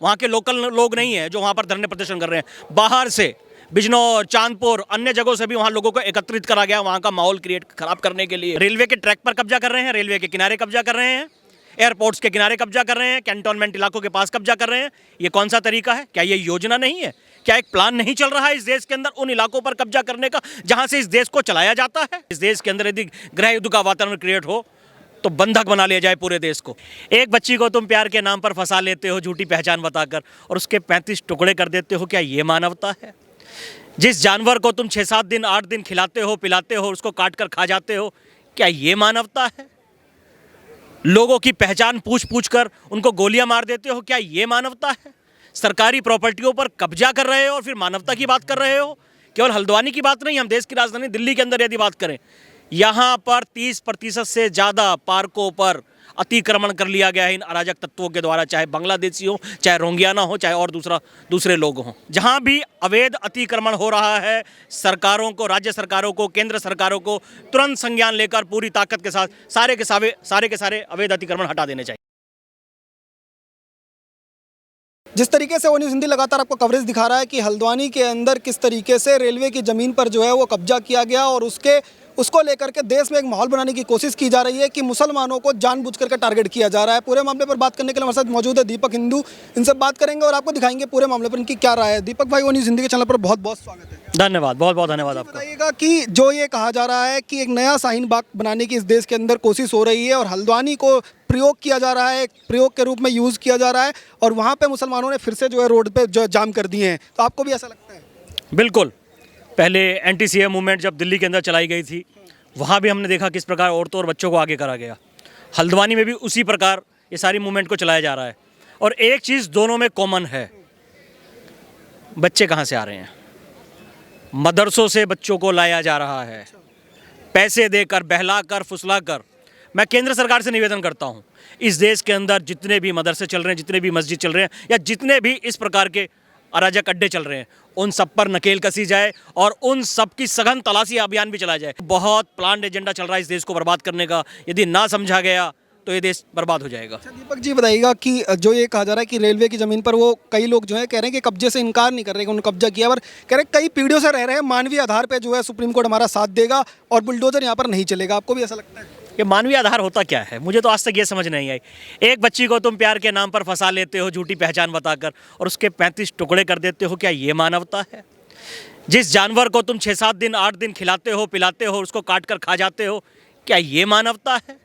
वहाँ के लोकल लोग नहीं हैं जो वहाँ पर धरने प्रदर्शन कर रहे हैं। बाहर से बिजनौर, चांदपुर, अन्य जगहों से भी वहाँ लोगों को एकत्रित करा गया वहाँ का माहौल क्रिएट खराब करने के लिए। रेलवे के ट्रैक पर कब्जा कर रहे हैं, रेलवे के किनारे कब्जा कर रहे हैं, एयरपोर्ट्स के किनारे कब्जा कर रहे हैं, कैंटोनमेंट इलाकों के पास कब्जा कर रहे हैं। ये कौन सा तरीका है? क्या ये योजना नहीं है? क्या एक प्लान नहीं चल रहा है इस देश के अंदर उन इलाकों पर कब्जा करने का जहां से इस देश को चलाया जाता है? इस देश के अंदर यदि गृह युद्ध का वातावरण क्रिएट हो तो बंधक बना लिया जाए पूरे देश को। एक बच्ची को तुम प्यार के नाम पर फंसा लेते हो झूठी पहचान बताकर और उसके 35 टुकड़े कर देते हो। क्या ये मानवता है? जिस जानवर को तुम 6-7 दिन 8 दिन खिलाते हो, पिलाते हो, उसको काट कर खा जाते हो, क्या ये मानवता है? लोगों की पहचान पूछ पूछ कर उनको गोलियां मार देते हो, क्या ये मानवता है? सरकारी प्रॉपर्टियों पर कब्जा कर रहे हो और फिर मानवता की बात कर रहे हो। केवल हल्द्वानी की बात नहीं, हम देश की राजधानी दिल्ली के अंदर यदि बात करें, यहाँ पर 30% से ज़्यादा पार्कों पर अतिक्रमण कर लिया गया है इन अराजक तत्वों के द्वारा, चाहे बांग्लादेशी हो, चाहे रोंगियाना हो, चाहे और दूसरे लोग हों। जहाँ भी अवैध अतिक्रमण हो रहा है, सरकारों को, राज्य सरकारों को, केंद्र सरकारों को तुरंत संज्ञान लेकर पूरी ताकत के साथ सारे के सारे अवैध अतिक्रमण हटा देने चाहिए। जिस तरीके से वो न्यूज़ हिंदी लगातार आपको कवरेज दिखा रहा है कि हल्द्वानी के अंदर किस तरीके से रेलवे की ज़मीन पर जो है वो कब्जा किया गया और उसको लेकर के देश में एक माहौल बनाने की कोशिश की जा रही है कि मुसलमानों को जानबूझ करके टारगेट किया जा रहा है। पूरे मामले पर बात करने के लिए हमारे साथ मौजूद है दीपक हिंदू। इनसे बात करेंगे और आपको दिखाएंगे पूरे मामले पर इनकी क्या राय है। दीपक भाई, वो न्यूज़ हिंदी के चैनल पर बहुत बहुत स्वागत है। धन्यवाद, बहुत बहुत धन्यवाद आपका। बताइएगा कि जो ये कहा जा रहा है कि एक नया शाहीन बाग बनाने की इस देश के अंदर कोशिश हो रही है और हल्द्वानी को प्रयोग किया जा रहा है, प्रयोग के रूप में यूज़ किया जा रहा है और वहाँ पे मुसलमानों ने फिर से जो है रोड पे जो जाम कर दिए हैं, तो आपको भी ऐसा लगता है? बिल्कुल। पहले एंटी-सीए मूवमेंट जब दिल्ली के अंदर चलाई गई थी, वहाँ भी हमने देखा किस प्रकार औरतों और बच्चों को आगे करा गया। हल्द्वानी में भी उसी प्रकार ये सारी मूवमेंट को चलाया जा रहा है और एक चीज़ दोनों में कॉमन है। बच्चे कहाँ से आ रहे हैं? मदरसों से बच्चों को लाया जा रहा है, पैसे देकर, बहलाकर, फुसलाकर। मैं केंद्र सरकार से निवेदन करता हूँ, इस देश के अंदर जितने भी मदरसे चल रहे हैं, जितने भी मस्जिद चल रहे हैं या जितने भी इस प्रकार के अराजक अड्डे चल रहे हैं, उन सब पर नकेल कसी जाए और उन सब की सघन तलाशी अभियान भी चलाया जाए। बहुत प्लान्ड एजेंडा चल रहा है इस देश को बर्बाद करने का। यदि ना समझा गया तो ये देश बर्बाद हो जाएगा। अच्छा दीपक जी, बताइएगा कि जो ये कहा जा रहा है कि रेलवे की ज़मीन पर वो कई लोग जो है कह रहे हैं कि कब्जे से इनकार नहीं कर रहे कि उन्होंने कब्जा किया, पर कह रहे हैं कई पीढ़ियों से रह रहे हैं, मानवीय आधार पर जो है सुप्रीम कोर्ट हमारा साथ देगा और बुलडोजर यहाँ पर नहीं चलेगा। आपको भी ऐसा लगता है? ये मानवीय आधार होता क्या है? मुझे तो आज तक ये समझ नहीं आई। एक बच्ची को तुम प्यार के नाम पर फंसा लेते हो झूठी पहचान बताकर और उसके 35 टुकड़े कर देते हो। क्या ये मानवता है? जिस जानवर को तुम 6-7 दिन 8 दिन खिलाते हो, पिलाते हो, उसको काट कर खा जाते हो, क्या ये मानवता है?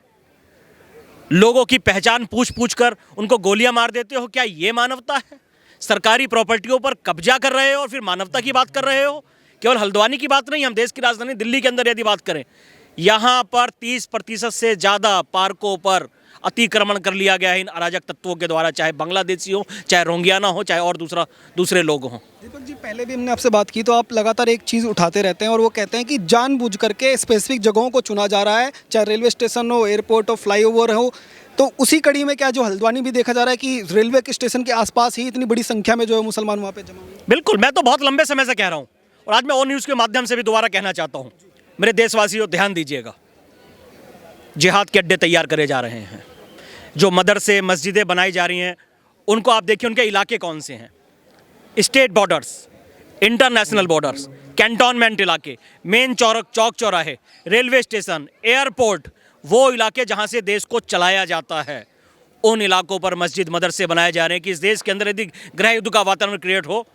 लोगों की पहचान पूछ पूछ कर उनको गोलियां मार देते हो, क्या ये मानवता है? सरकारी प्रॉपर्टियों पर कब्जा कर रहे हो और फिर मानवता की बात कर रहे हो। केवल हल्द्वानी की बात नहीं, हम देश की राजधानी दिल्ली के अंदर यदि बात करें, यहाँ पर 30% से ज़्यादा पार्कों पर अतिक्रमण कर लिया गया है इन अराजक तत्वों के द्वारा, चाहे बांग्लादेशी हो, चाहे रोंगियाना हो, चाहे और दूसरे लोग हों। दीपक जी, पहले भी हमने आपसे बात की तो आप लगातार एक चीज़ उठाते रहते हैं और वो कहते हैं कि जानबूझ करके स्पेसिफिक जगहों को चुना जा रहा है, चाहे रेलवे स्टेशन हो, एयरपोर्ट हो, फ्लाईओवर हो। तो उसी कड़ी में क्या जो हल्द्वानी भी देखा जा रहा है कि रेलवे के स्टेशन के आसपास ही इतनी बड़ी संख्या में जो है मुसलमान वहाँ पे जमा हुए? बिल्कुल, मैं तो बहुत लंबे समय से कह रहा हूँ और आज मैं ओ न्यूज़ के माध्यम से भी दोबारा कहना चाहता हूँ, मेरे देशवासियों ध्यान दीजिएगा। जिहाद के अड्डे तैयार करे जा रहे हैं, जो मदरसे मस्जिदें बनाई जा रही हैं, उनको आप देखिए उनके इलाके कौन से हैं। State borders, international borders, cantonment इलाके, मेन चौक चौराहे, रेलवे स्टेशन, एयरपोर्ट, वो इलाके जहां से देश को चलाया जाता है, उन इलाकों पर मस्जिद मदरसे बनाए जा रहे हैं कि इस देश के अंदर यदि गृह युद्ध का वातावरण क्रिएट हो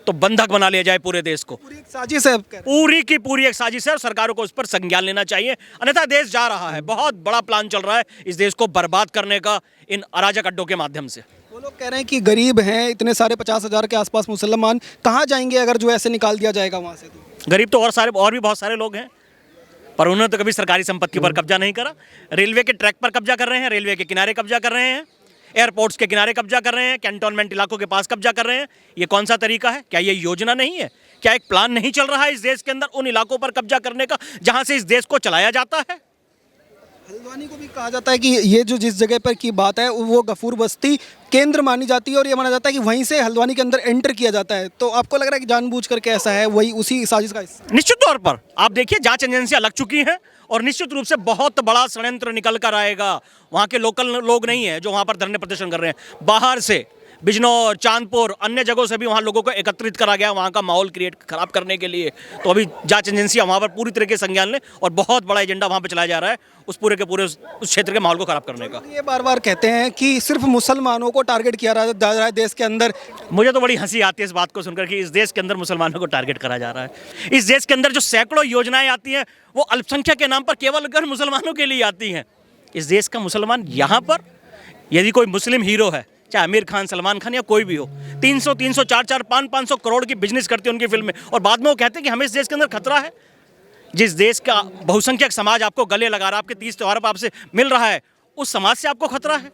तो बंधक बना लिया जाए पूरे देश को। पूरी एक साजिश है, पूरी की पूरी एक साजिश है और सरकारों को उस पर संज्ञान लेना चाहिए, अन्यथा देश जा रहा है। बहुत बड़ा प्लान चल रहा है इस देश को बर्बाद करने का इन अराजक अड्डों के माध्यम से। वो लोग कह रहे हैं कि गरीब हैं, इतने सारे 50,000 के आसपास मुसलमान कहाँ जाएंगे अगर जो ऐसे निकाल दिया जाएगा वहाँ से? तो गरीब तो और भी बहुत सारे लोग हैं, पर उन्होंने तो कभी सरकारी संपत्ति पर कब्जा नहीं करा। रेलवे के ट्रैक पर कब्जा कर रहे हैं, रेलवे के किनारे कब्जा कर रहे हैं, एयरपोर्ट्स के किनारे कब्जा कर रहे हैं, कैंटोनमेंट इलाकों के पास कब्जा कर रहे हैं। ये कौन सा तरीका है? क्या ये योजना नहीं है? क्या एक प्लान नहीं चल रहा है इस देश के अंदर उन इलाकों पर कब्जा करने का जहां से इस देश को चलाया जाता है? हल्द्वानी को भी कहा जाता है कि ये जो जिस जगह पर की बात है वो गफूर बस्ती केंद्र मानी जाती है और ये माना जाता है कि वहीं से हल्द्वानी के अंदर एंटर किया जाता है। तो आपको लग रहा है कि जानबूझ करके ऐसा है, वही उसी साजिश का हिस्सा? निश्चित तौर पर आप देखिए, जांच एजेंसियां लग चुकी हैं और निश्चित रूप से बहुत बड़ा षड्यंत्र निकल कर आएगा। वहाँ के लोकल लोग नहीं हैं जो वहाँ पर धरने प्रदर्शन कर रहे हैं। बाहर से बिजनौर, चांदपुर, अन्य जगहों से भी वहाँ लोगों को एकत्रित करा गया वहाँ का माहौल क्रिएट खराब करने के लिए। तो अभी जांच एजेंसियाँ वहाँ पर पूरी तरीके से संज्ञान लें और बहुत बड़ा एजेंडा वहाँ पर चलाया जा रहा है उस पूरे के पूरे उस क्षेत्र के माहौल को खराब करने का। ये बार बार कहते हैं कि सिर्फ मुसलमानों को टारगेट किया जा रहा है देश के अंदर। मुझे तो बड़ी हंसी आती है इस बात को सुनकर कि इस देश के अंदर मुसलमानों को टारगेट करा जा रहा है। इस देश के अंदर जो सैकड़ों योजनाएं आती हैं वो अल्पसंख्यक के नाम पर केवल अगर मुसलमानों के लिए आती हैं। इस देश का मुसलमान यहाँ पर यदि कोई मुस्लिम हीरो है, चाहे आमिर खान, सलमान खान या कोई भी हो, 300, 400, 500 करोड़ की बिजनेस करती है उनकी फिल्म में, और बाद में वो कहते हैं कि हमें इस देश के अंदर खतरा है। जिस देश का बहुसंख्यक समाज आपको गले लगा रहा है, आपके 30 त्योहारों पर आपसे मिल रहा है, उस समाज से आपको खतरा है।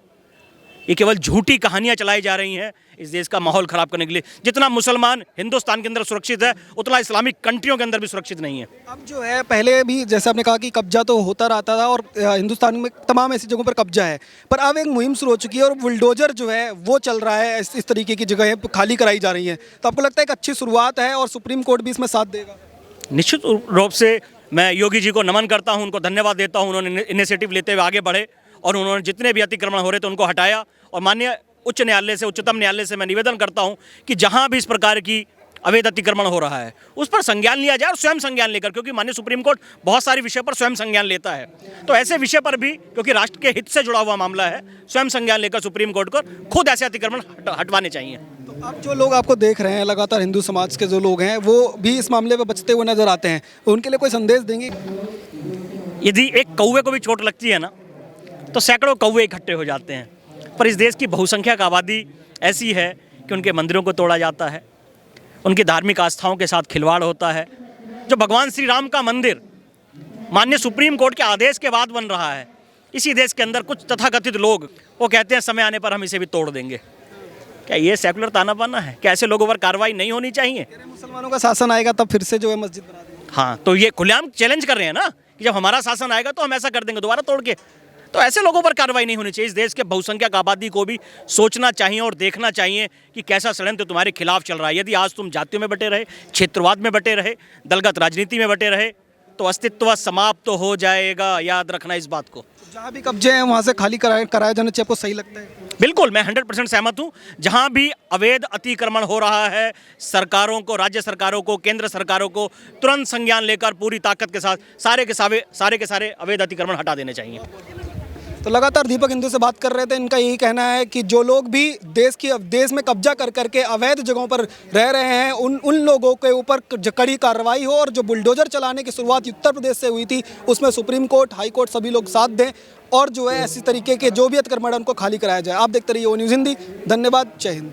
ये केवल झूठी कहानियां चलाई जा रही हैं इस देश का माहौल खराब करने के लिए। जितना मुसलमान हिंदुस्तान के अंदर सुरक्षित है उतना इस्लामिक कंट्रियों के अंदर भी सुरक्षित नहीं है। अब जो है पहले भी जैसे आपने कहा कि कब्जा तो होता रहता था और हिंदुस्तान में तमाम ऐसी जगहों पर कब्जा है, पर अब एक मुहिम शुरू हो चुकी है और बुलडोजर जो है वो चल रहा है, इस तरीके की जगहें खाली कराई जा रही हैं। तो आपको लगता है एक अच्छी शुरुआत है और सुप्रीम कोर्ट भी इसमें साथ देगा? निश्चित रूप से मैं योगी जी को नमन करता हूं, उनको धन्यवाद देता हूं। उन्होंने इनिशिएटिव लेते हुए आगे बढ़े और उन्होंने जितने भी अतिक्रमण हो रहे थे उनको हटाया। और माननीय उच्च न्यायालय से, उच्चतम न्यायालय से मैं निवेदन करता हूं कि जहां भी इस प्रकार की अवैध अतिक्रमण हो रहा है उस पर संज्ञान लिया जाए और स्वयं संज्ञान लेकर, क्योंकि माननीय सुप्रीम कोर्ट बहुत सारे विषय पर स्वयं संज्ञान लेता है, तो ऐसे विषय पर भी, क्योंकि राष्ट्र के हित से जुड़ा हुआ मामला है, स्वयं संज्ञान लेकर सुप्रीम कोर्ट को खुद ऐसे अतिक्रमण हटवाने चाहिए। तो अब जो लोग आपको देख रहे हैं, लगातार हिंदू समाज के जो लोग हैं वो भी इस मामले में बचते हुए नजर आते हैं, उनके लिए कोई संदेश देंगे? यदि एक कौवे को भी चोट लगती है ना तो सैकड़ों कौवे इकट्ठे हो जाते हैं, पर इस देश की बहुसंख्यक आबादी ऐसी है कि उनके मंदिरों को तोड़ा जाता है, उनकी धार्मिक आस्थाओं के साथ खिलवाड़ होता है। जो भगवान श्री राम का मंदिर माननीय सुप्रीम कोर्ट के आदेश के बाद बन रहा है, इसी देश के अंदर कुछ तथाकथित लोग वो कहते हैं समय आने पर हम इसे भी तोड़ देंगे। क्या ये सेकुलर तानाबाना है? क्या ऐसे लोगों पर कार्रवाई नहीं होनी चाहिए? मुसलमानों का शासन आएगा तब फिर से जो है मस्जिद बना देंगे। हाँ, तो ये खुलेआम चैलेंज कर रहे हैं ना कि जब हमारा शासन आएगा तो हम ऐसा कर देंगे दोबारा तोड़ के। तो ऐसे लोगों पर कार्रवाई नहीं होनी चाहिए। इस देश के बहुसंख्यक आबादी को भी सोचना चाहिए और देखना चाहिए कि कैसा षड्यंत्र तुम्हारे खिलाफ चल रहा है। यदि आज तुम जातियों में बटे रहे, क्षेत्रवाद में बटे रहे, दलगत राजनीति में बटे रहे, तो अस्तित्व समाप्त तो हो जाएगा। याद रखना इस बात को। जहाँ भी कब्जे हैं वहाँ से खाली कराया जाना चाहिए, आपको सही लगता है? बिल्कुल, मैं 100% सहमत हूँ। जहाँ भी अवैध अतिक्रमण हो रहा है, सरकारों को, राज्य सरकारों को, केंद्र सरकारों को तुरंत संज्ञान लेकर पूरी ताकत के साथ सारे के सारे अवैध अतिक्रमण हटा देने चाहिए। तो लगातार दीपक हिंदू से बात कर रहे थे, इनका यही कहना है कि जो लोग भी देश में कब्जा कर करके अवैध जगहों पर रह रहे हैं उन लोगों के ऊपर कड़ी कार्रवाई हो, और जो बुलडोजर चलाने की शुरुआत उत्तर प्रदेश से हुई थी उसमें सुप्रीम कोर्ट, हाई कोर्ट सभी लोग साथ दें और जो है ऐसी तरीके के जो भी अतिक्रमण उनको खाली कराया जाए। आप देखते रहिए वो न्यूज़ हिंदी। धन्यवाद। जय हिंद।